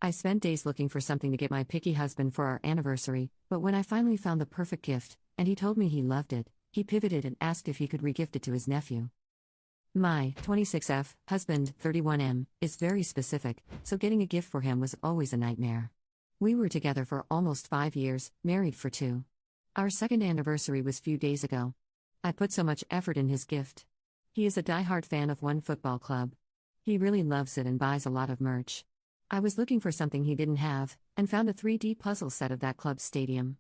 I spent days looking for something to get my picky husband for our anniversary, but when I finally found the perfect gift, and he told me he loved it, he pivoted and asked if he could regift it to his nephew. My 26F husband, 31M, is very specific, so getting a gift for him was always a nightmare. We were together for almost 5 years, married for 2. Our second anniversary was few days ago. I put so much effort in his gift. He is a diehard fan of one football club. He really loves it and buys a lot of merch. I was looking for something he didn't have, and found a 3D puzzle set of that club's stadium.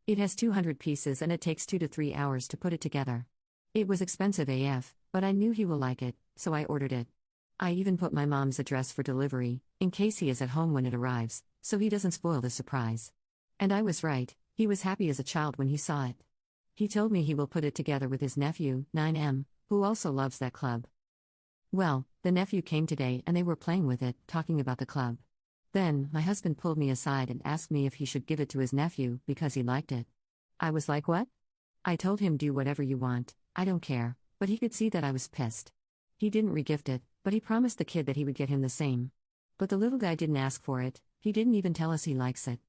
It has 200 pieces and it takes 2 to 3 hours to put it together. It was expensive AF, but I knew he will like it, so I ordered it. I even put my mom's address for delivery, in case he is at home when it arrives, so he doesn't spoil the surprise. And I was right, he was happy as a child when he saw it. He told me he will put it together with his nephew, 9M, who also loves that club. Well, the nephew came today and they were playing with it, talking about the club. Then, my husband pulled me aside and asked me if he should give it to his nephew because he liked it. I was like, what? I told him, do whatever you want, I don't care, but he could see that I was pissed. He didn't regift it, but he promised the kid that he would get him the same. But the little guy didn't ask for it, he didn't even tell us he likes it.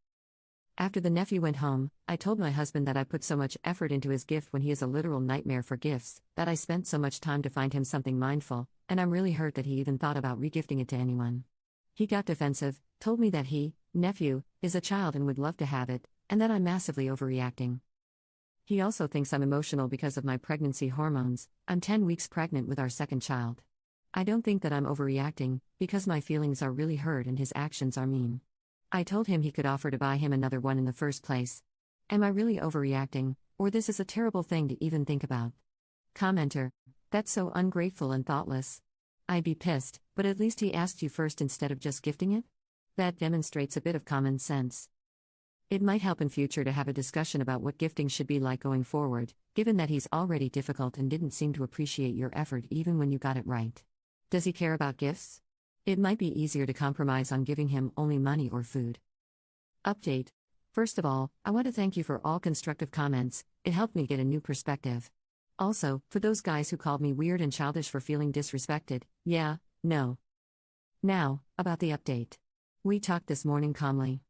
After the nephew went home, I told my husband that I put so much effort into his gift when he is a literal nightmare for gifts, that I spent so much time to find him something mindful, and I'm really hurt that he even thought about regifting it to anyone. He got defensive, told me that he, nephew, is a child and would love to have it, and that I'm massively overreacting. He also thinks I'm emotional because of my pregnancy hormones. I'm 10 weeks pregnant with our second child. I don't think that I'm overreacting, because my feelings are really hurt and his actions are mean. I told him he could offer to buy him another one in the first place. Am I really overreacting, or this is a terrible thing to even think about? Commenter: that's so ungrateful and thoughtless. I'd be pissed, but at least he asked you first instead of just gifting it? That demonstrates a bit of common sense. It might help in future to have a discussion about what gifting should be like going forward, given that he's already difficult and didn't seem to appreciate your effort even when you got it right. Does he care about gifts? It might be easier to compromise on giving him only money or food. Update. First of all, I want to thank you for all constructive comments, it helped me get a new perspective. Also, for those guys who called me weird and childish for feeling disrespected, yeah, no. Now, about the update. We talked this morning calmly.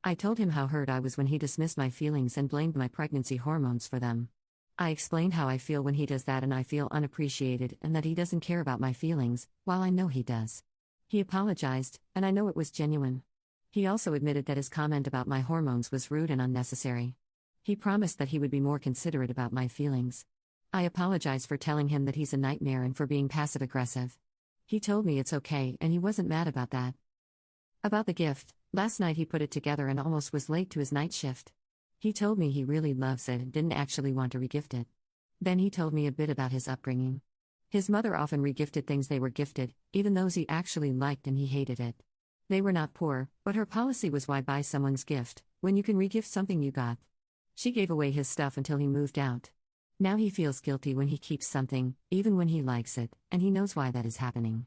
I told him how hurt I was when he dismissed my feelings and blamed my pregnancy hormones for them. I explained how I feel when he does that and I feel unappreciated and that he doesn't care about my feelings, while I know he does. He apologized, and I know it was genuine. He also admitted that his comment about my hormones was rude and unnecessary. He promised that he would be more considerate about my feelings. I apologized for telling him that he's a nightmare and for being passive-aggressive. He told me it's okay and he wasn't mad about that. About the gift, last night he put it together and almost was late to his night shift. He told me he really loves it and didn't actually want to regift it. Then he told me a bit about his upbringing. His mother often regifted things they were gifted, even those he actually liked, and he hated it. They were not poor, but her policy was, why buy someone's gift when you can regift something you got? She gave away his stuff until he moved out. Now he feels guilty when he keeps something, even when he likes it, and he knows why that is happening.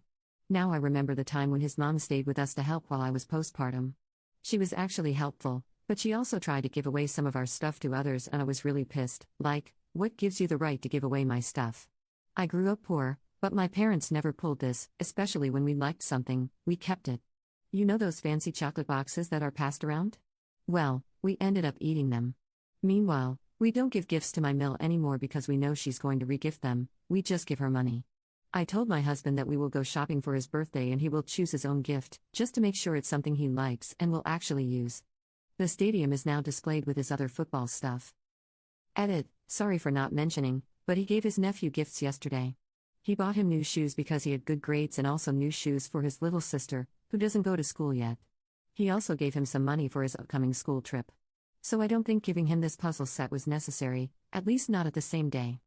Now I remember the time when his mom stayed with us to help while I was postpartum. She was actually helpful, but she also tried to give away some of our stuff to others and I was really pissed, like, what gives you the right to give away my stuff? I grew up poor, but my parents never pulled this, especially when we liked something, we kept it. You know those fancy chocolate boxes that are passed around? Well, we ended up eating them. Meanwhile, we don't give gifts to my Mill anymore because we know she's going to regift them, we just give her money. I told my husband that we will go shopping for his birthday and he will choose his own gift, just to make sure it's something he likes and will actually use. The stadium is now displayed with his other football stuff. Edit, sorry for not mentioning, but he gave his nephew gifts yesterday. He bought him new shoes because he had good grades and also new shoes for his little sister, who doesn't go to school yet. He also gave him some money for his upcoming school trip. So I don't think giving him this puzzle set was necessary, at least not at the same day.